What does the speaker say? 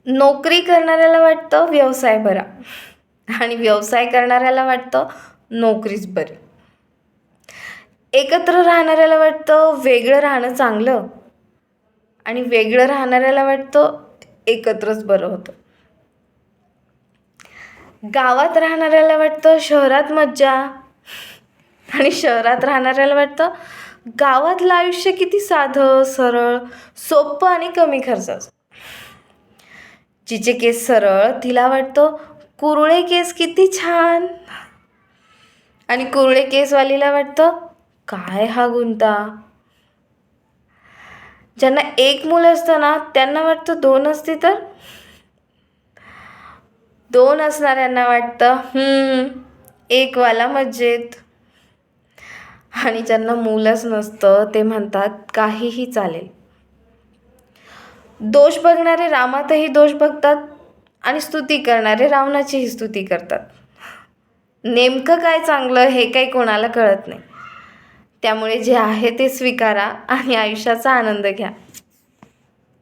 नोकरी करणाऱ्याला वाटतं व्यवसाय बरा आणि व्यवसाय करणाऱ्याला वाटतं नोकरीच बरी. एकत्र राहणाऱ्याला वाटतं वेगळं राहणं चांगलं आणि वेगळं राहणाऱ्याला वाटतं एकत्रच बरं होतं. गावात राहणाऱ्याला वाटतं शहरात मज्जा आणि शहरात राहणाऱ्याला वाटतं गावातलं आयुष्य किती साधं, सरळ, सोपं आणि कमी खर्चाचं. जिचे केस सरळ तिला वाटतं कुरळे केस किती छान आणि कुरळे केसवालीला वाटतं काय हा गुंता. ज्यांना एक मुलं असतं ना त्यांना वाटतं दोन असती तर. दोन असणाऱ्यांना वाटतं एक वाला मज्जेत. आणि ज्यांना मुलंच नसतं ते म्हणतात काहीही चालेल. दोष बघणारे रामातही दोष बघतात आणि स्तुती करणारे रावणाचीही स्तुती करतात. नेमकं काय चांगलं हे काही कोणाला कळत नाही. त्यामुळे जे आहे ते स्वीकारा आणि आयुष्याचा आनंद घ्या.